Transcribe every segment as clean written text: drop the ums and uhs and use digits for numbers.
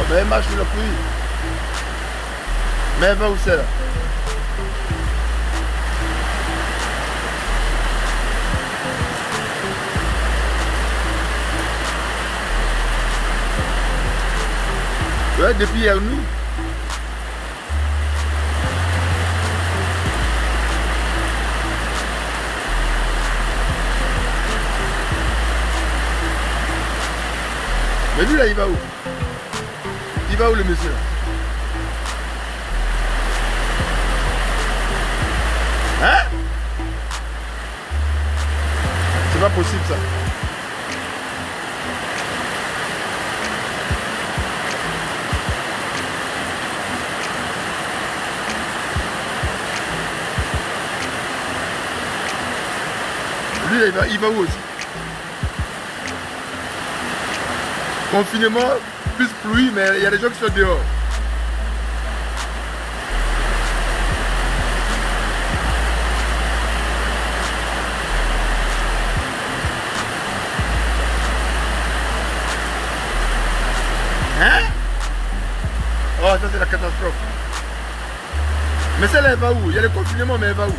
mais elle marche sur la pluie. Mais elle va où c'est là? Ouais, depuis hier nuit. Mais lui là, il va où? Il va où le monsieur là? Hein? C'est pas possible ça. Lui là, il va où aussi? Confinement, plus pluie, mais il y a des gens qui sont dehors. Hein? Oh, ça c'est la catastrophe. Mais celle-là, elle va où? Il y a le confinement, mais elle va où?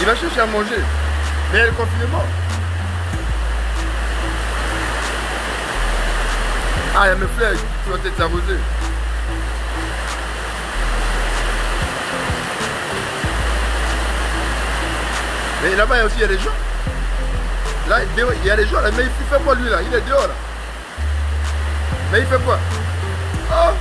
Il va chercher à manger. Mais il y a le confinement. Ah, il y a mes fleurs qui vont être arrosées. Mais là-bas aussi, il y a des gens. Là, il y a des gens là, mais il fait quoi lui là? Il est dehors là. Mais il fait quoi? Oh!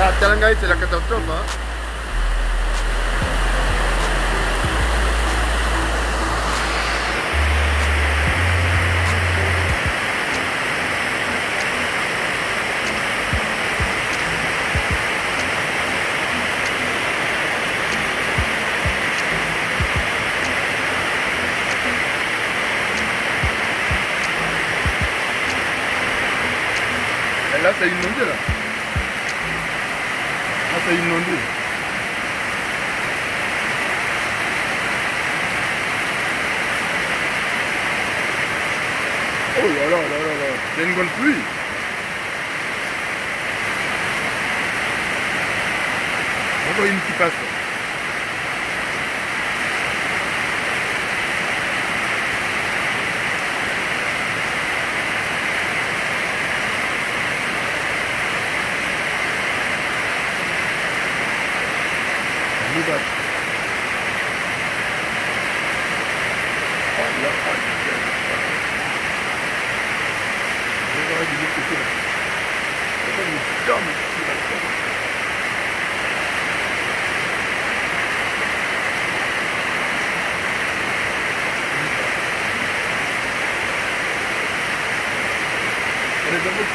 Ah, Talangaï, c'est la catastrophe, hein. Et là, c'est inondé là. Là, c'est inondé. Oh là là là là là. C'est une bonne pluie. Encore une qui passe.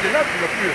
C'est là que la pluie.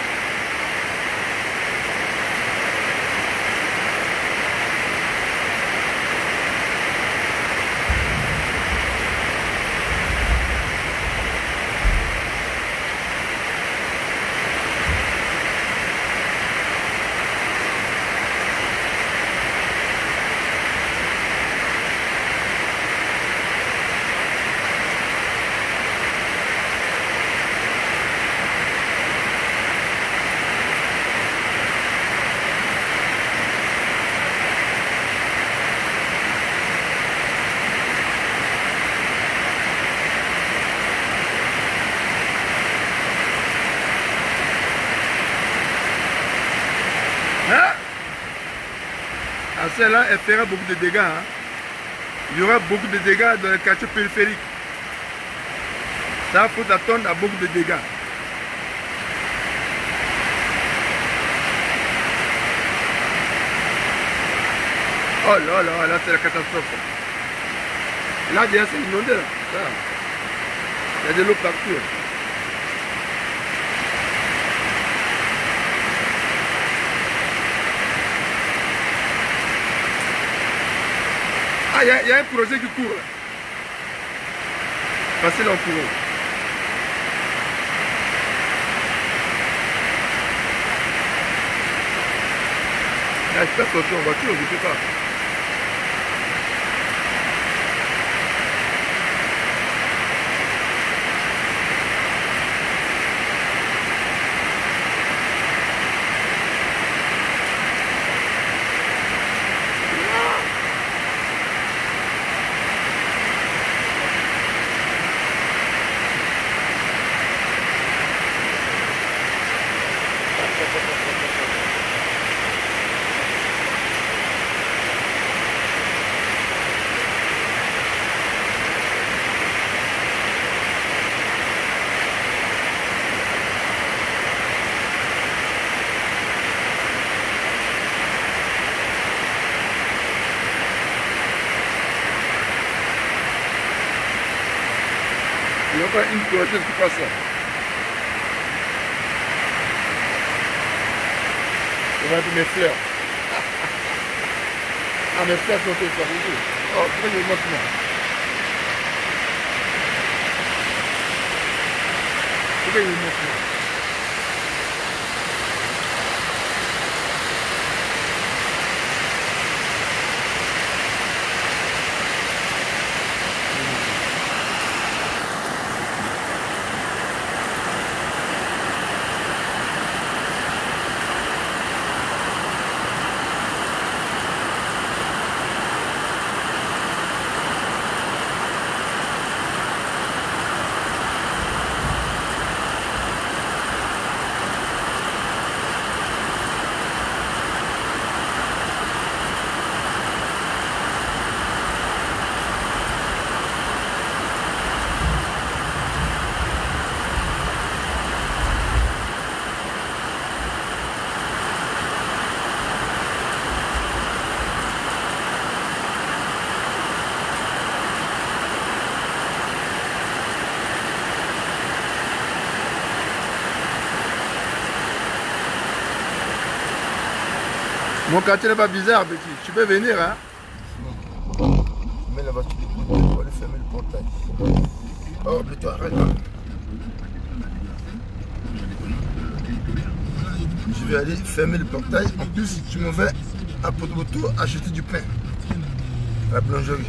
Celle-là, elle fera beaucoup de dégâts. Hein. Il y aura beaucoup de dégâts dans les quartiers périphériques. Ça, il faut attendre à beaucoup de dégâts. Oh là là, là c'est la catastrophe. Là, déjà, c'est inondé. Là. Ça. Il y a de l'eau partout. il y a un projet qui court. Passez-le en courant. Là, je peux sortir en voiture, je ne sais pas. Il y a encore une voiture qui passe là. On va mettre mes fleurs. Ah, mes fleurs sont extraordinaires. Oh, pourquoi je montre moi? Pourquoi je montre moi? Mon quartier n'est pas bizarre, petit. Tu peux venir, hein? Mets la voiture de côté, on va aller fermer le portail. Oh, plutôt, arrête. Je vais aller fermer le portail. En plus, je m'en vais à Poto acheter du pain. À la boulangerie.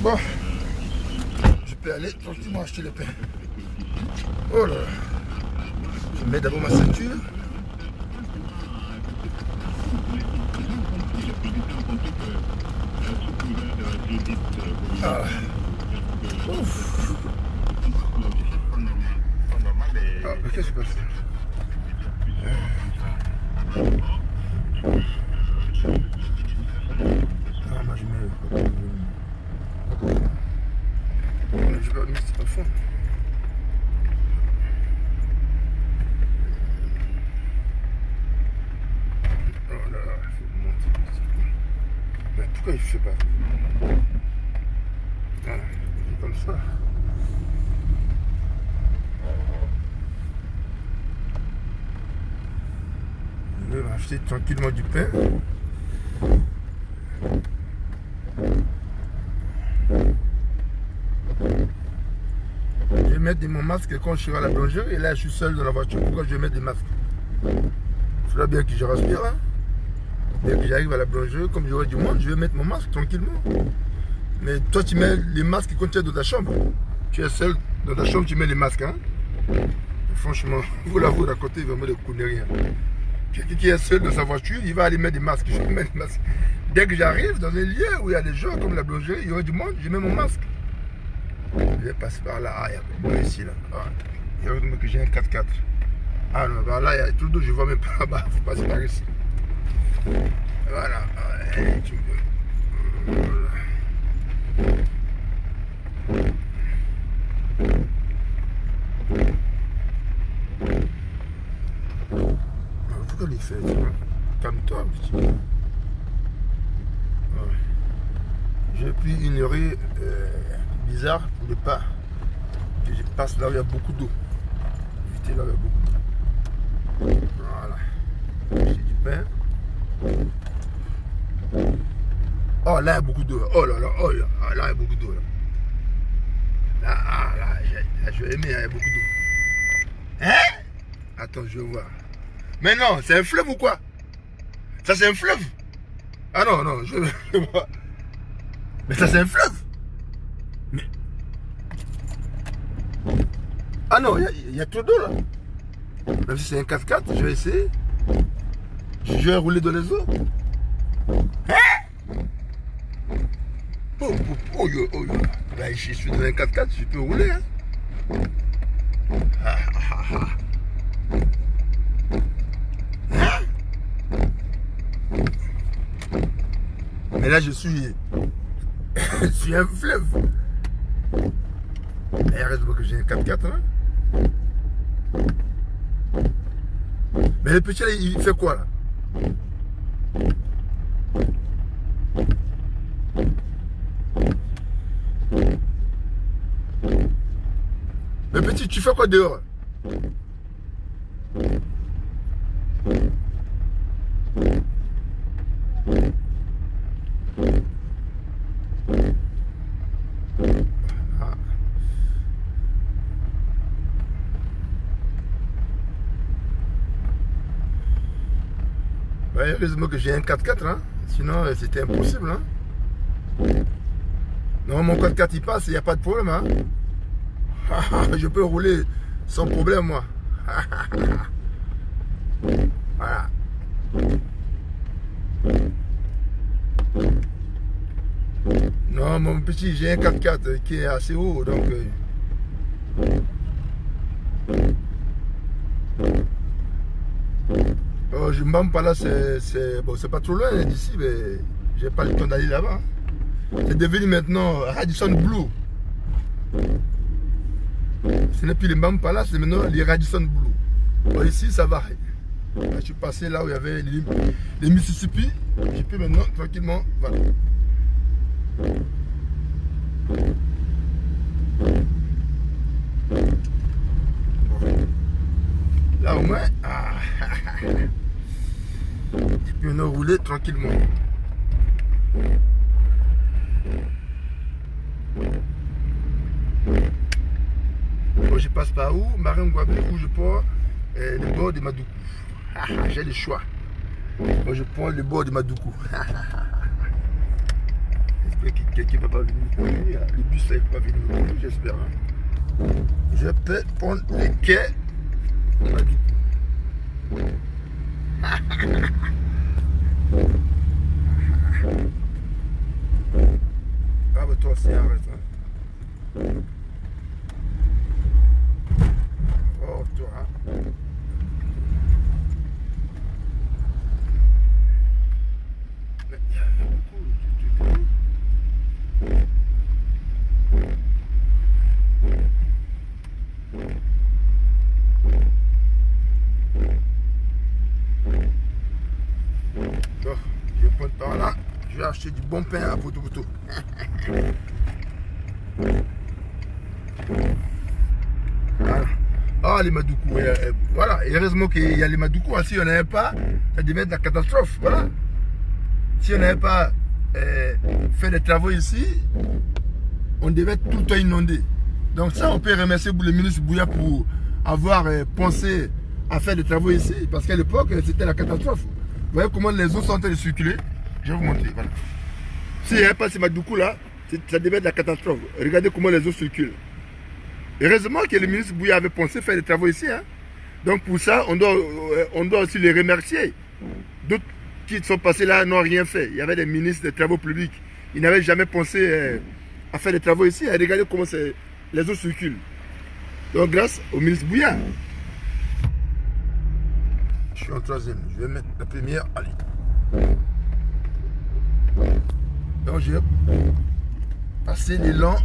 Bon, je peux aller tranquillement acheter le pain. Oh là là. Je mets d'abord ma ceinture. Ah. Ouf. Ah, qu'est-ce qui se passe? Ah, moi je mets... Je vais mettre à fond. Oh là là, il faut monter. Mais pourquoi il ne fait pas? Voilà, comme ça. Je vais acheter tranquillement du pain. Je vais mettre mon masque quand je serai à la boulangerie. Et là, je suis seul dans la voiture. Pourquoi je vais mettre des masques? Il faudra bien que je respire. Hein. Dès que j'arrive à la boulangerie, comme j'aurai du monde, je vais mettre mon masque tranquillement. Mais toi, tu mets les masques quand tu es dans ta chambre. Tu es seul dans ta chambre, tu mets les masques. Hein. Franchement, vous l'avouez à côté, il va mettre des conneries. Quelqu'un qui est seul dans sa voiture, il va aller mettre des masques. Je vais mettre des masques. Dès que j'arrive dans un lieu où il y a des gens comme la boulangerie, il y aura du monde, je mets mon masque. Je vais passer par là. Ah, il y a bon ici là. Ah, il y a que j'ai un 4x4. Ah non, bah là, il y a tout le dos, je ne vois même pas. Bah, il faut passer par ici. Voilà. Pourquoi il fait? Calme-toi, petit. J'ai pu ignorer bizarre pour ne pas que je passe là où il y a beaucoup d'eau. Éviter là où il y a beaucoup d'eau. Voilà. J'ai du pain. Oh là il y a beaucoup d'eau. Oh là là, oh là, là il y a beaucoup d'eau. Là, je vais aimer, il y a beaucoup d'eau. Hein? Attends, je vais voir. Mais non, c'est un fleuve ou quoi? Ça c'est un fleuve? Ah non, non, je vais voir. Mais ça c'est un fleuve. Mais... Ah non, il y a trop d'eau là. Même si c'est un 4x4, je vais essayer. Je vais rouler dans les eaux. Hein? Oh, là, je suis dans un 4x4, je peux rouler. Hein? Hein? Mais là, je suis un fleuve. Et heureusement que j'ai un 4x4. Hein? Mais le petit là, il fait quoi là? Mais petit, tu fais quoi dehors? Ouais, heureusement que j'ai un 4x4, hein? Sinon c'était impossible. Hein? Non, mon 4x4 il passe, il n'y a pas de problème. Hein? Je peux rouler sans problème, moi. Voilà. Non, mon petit, j'ai un 4x4 qui est assez haut, donc... Oh, je m'en pas là, c'est bon, c'est pas trop loin d'ici, mais j'ai pas le temps d'aller là-bas. C'est devenu maintenant Radisson Blu. Ce n'est plus les Mbam là, c'est maintenant les Radisson Blu. Bon, ici, ça va. Là, je suis passé là où il y avait les Mississippi. Je peux maintenant tranquillement. Voilà. Bon. Là au moins, je peux maintenant rouler tranquillement. Bon, je passe par où? Marin Guabé, où je prends le bord de Madoukou. J'ai le choix. Bon, je prends le bord de Madoukou. J'espère que quelqu'un ne va pas venir me conduire. Le bus ne va pas venir me conduire, j'espère. Hein. Je peux prendre les quais de Madoukou. Ah, bah toi aussi, arrête. Hein. Oh, toi. Hein. Mais il y a beaucoup de trucs. Bon, je prends par là. Je vais acheter du bon pain à Poto-Poto. Voilà. Ah, les Madoukou. Voilà. Et heureusement qu'il y a les Madoukou. Si on n'avait pas, ça devait être la catastrophe. Voilà. Si on n'avait pas fait des travaux ici, on devait être tout le temps inondé. Donc ça, on peut remercier le ministre Bouya pour avoir pensé à faire des travaux ici. Parce qu'à l'époque, c'était la catastrophe. Vous voyez comment les eaux sont en train de circuler. Je vais vous montrer. Voilà. S'il n'y avait pas ce Madoukou là, ça devait être la catastrophe. Regardez comment les eaux circulent. Heureusement que le ministre Bouya avait pensé faire des travaux ici. Hein. Donc pour ça, on doit aussi les remercier. D'autres qui sont passés là n'ont rien fait. Il y avait des ministres des travaux publics. Ils n'avaient jamais pensé à faire des travaux ici. Regardez comment les eaux circulent. Donc grâce au ministre Bouya. Je suis en troisième. Je vais mettre la première. Allez. Donc je vais passer le long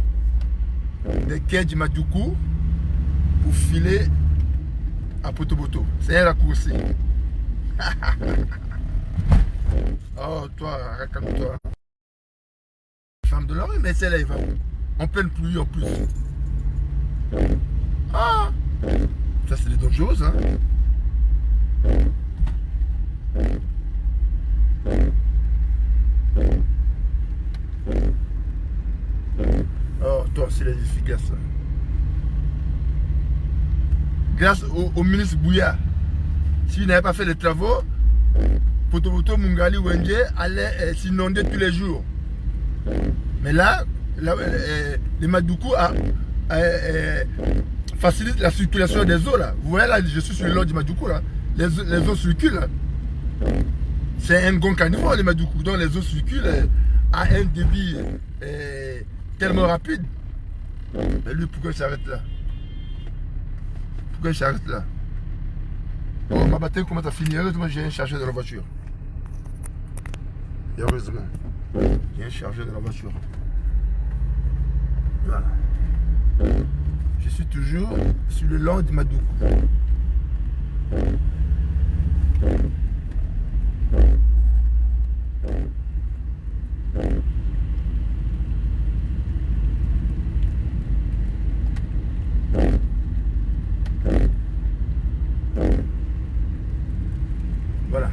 des quais du Madoukou pour filer à Potopoto. C'est un raccourci. Oh, toi, raconte-toi. Femme de la rue, mais celle-là, il va en pleine pluie en plus. Ah, ça c'est des dangereux, hein. Oh, toi, c'est les efficaces. Grâce au ministre Bouya, s'il n'avait pas fait les travaux, Potopoto, Mungali, Wenge allait s'inonder tous les jours. Mais là, le Madoukou facilite la circulation des eaux là. Vous voyez là, je suis sur le long du Madoukou là. Les eaux circulent là. C'est un grand caniveau le Madoukou. Donc les eaux circulent à un débit tellement rapide. Mais lui, pourquoi il s'arrête là? Pourquoi il s'arrête là? Oh, ma bataille, comment t'as fini? Heureusement, j'ai un chargeur de la voiture. Heureusement, j'ai un chargeur de la voiture. Voilà. Je suis toujours sur le long du Madoukou. Voilà.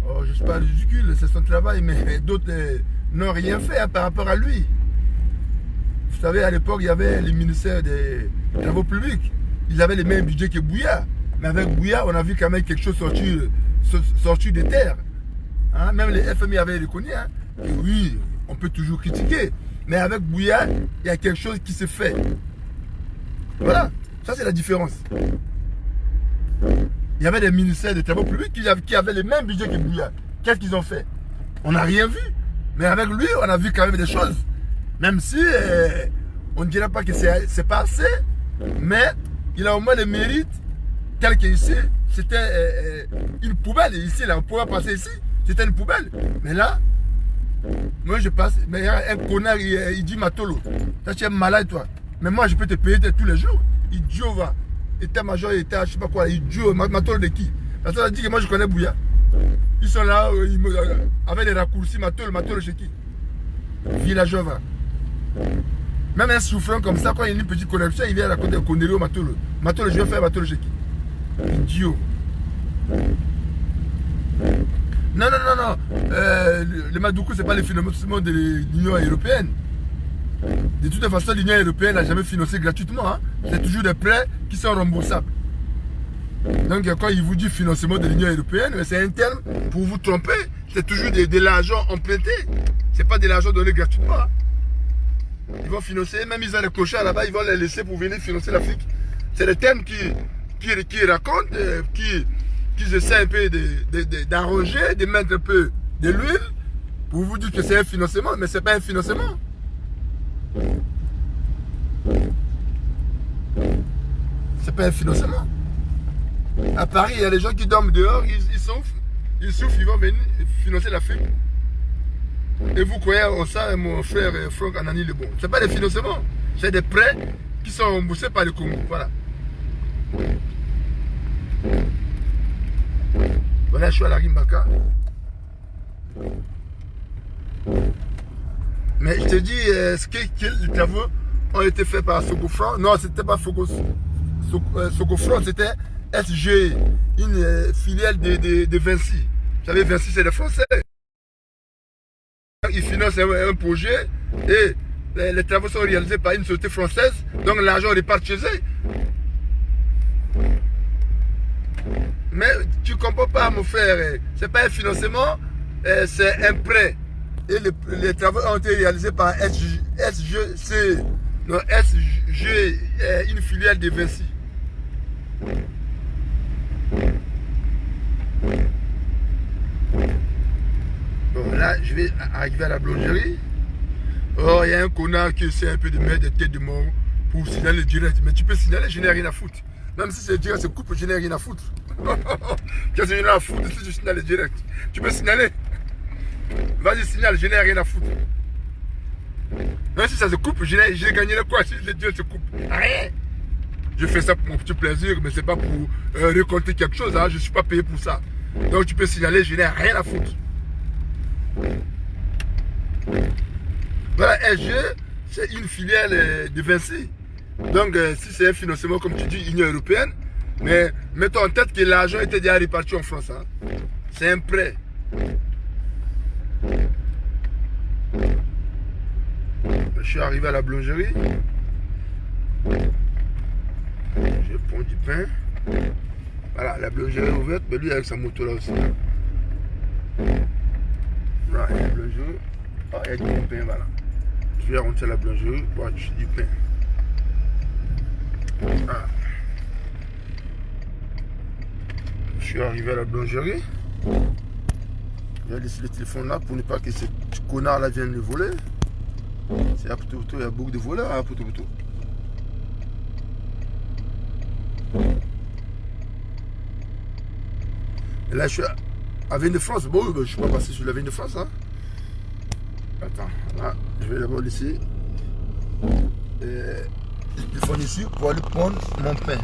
Oh, je suis pas ridicule, c'est son travail, mais d'autres n'ont rien fait hein, par rapport à lui. Vous savez, à l'époque, il y avait le ministère des Travaux publics. Ils avaient les mêmes budgets que Bouya. Mais avec Bouya, on a vu quand même quelque chose sortir des terres. Hein? Même les FMI avaient reconnu hein, que oui, on peut toujours critiquer. Mais avec Bouya, il y a quelque chose qui se fait. Voilà, ça c'est la différence. Il y avait des ministères des Travaux publics qui avaient les mêmes budgets que Bouya. Qu'est-ce qu'ils ont fait? On n'a rien vu. Mais avec lui, on a vu quand même des choses. Même si on ne dirait pas que c'est pas assez, mais il a au moins le mérite, tel qu'ici, c'était une poubelle. Ici, là, on pouvait passer ici, c'était une poubelle. Mais là, moi je passe, mais il y a un connard, il dit Matolo, toi tu es malade toi. Mais moi je peux te payer tous les jours. Idiot va. État-major, état, je sais pas quoi, idiot, Matolo de qui? Parce que ça dit que moi je connais Bouya. Ils sont là, avec des raccourcis, Matolo chez qui? Villageois va. Même un souffrant comme ça, quand il y a une petite connexion, il vient raconter un connerie au Matolo. Matolo, je vais faire Matolo chez qui? Idiot. Non. Le Madoukou, ce n'est pas le financement de l'Union européenne. De toute façon, l'Union européenne n'a jamais financé gratuitement. Hein. C'est toujours des prêts qui sont remboursables. Donc, quand il vous dit financement de l'Union européenne, c'est un terme pour vous tromper. C'est toujours de l'argent emprunté. Ce n'est pas de l'argent donné gratuitement. Hein. Ils vont financer, même ils ont les clochards là-bas, ils vont les laisser pour venir financer l'Afrique. C'est des termes qui racontent, qui essaient un peu d'arranger, de mettre un peu de l'huile pour vous dire que c'est un financement, mais ce n'est pas un financement. C'est pas un financement. À Paris, il y a des gens qui dorment dehors, ils souffrent, ils vont venir financer l'Afrique. Et vous croyez en ça, mon frère Franck Anani Le Bon. Ce n'est pas des financements, c'est des prêts qui sont remboursés par le Congo. Voilà. Voilà, je suis à la Rimbaka. Mais je te dis, est-ce que les travaux ont été faits par Sokofran? Non, c'était pas Sokofran, c'était SG, une filiale de Vinci. Vous savez, Vinci, c'est des Français. ils financent un projet et les travaux sont réalisés par une société française, donc l'argent repart chez eux. Mais tu ne comprends pas, mon frère, c'est pas un financement, c'est un prêt. Et les travaux ont été réalisés par SGC, non, SG, une filiale de Vinci. Bon, là, je vais arriver à la boulangerie. Oh, il y a un connard qui essaie un peu de mettre des têtes de mort pour signaler direct. Mais tu peux signaler, je n'ai rien à foutre. Même si c'est direct, c'est coupe, je n'ai rien à foutre. Qu'est-ce que je n'ai rien à foutre si je signale direct? Tu peux signaler? Vas-y, signale, je n'ai rien à foutre. Même si ça se coupe, j'ai gagné le quoi si le direct se coupe? Rien. Je fais ça pour mon petit plaisir, mais c'est pas pour récolter quelque chose. Hein. Je ne suis pas payé pour ça. Donc tu peux signaler, je n'ai rien à foutre. Voilà, SG, c'est une filiale de Vinci. Donc, si c'est un financement, comme tu dis, Union Européenne, mais mettons en tête que l'argent était déjà réparti en France. Hein. C'est un prêt. Je suis arrivé à la boulangerie. Je prends du pain. Voilà, la boulangerie est ouverte, mais lui avec sa moto là aussi. Voilà, il y a la boulangerie. Ah, il y a du bon pain, voilà. Je vais rentrer à la boulangerie pour acheter du pain. Ah. Je suis arrivé à la boulangerie. Je vais laisser le téléphone là pour ne pas que ce connard là vienne le voler. C'est à Poto, il y a beaucoup de voleurs à Poto. Et là je suis à Vigne de France. Bon, je ne suis pas passé sur la Vigne de France. Hein. Attends, là, je vais d'abord laisser le téléphone ici pour aller prendre mon pain.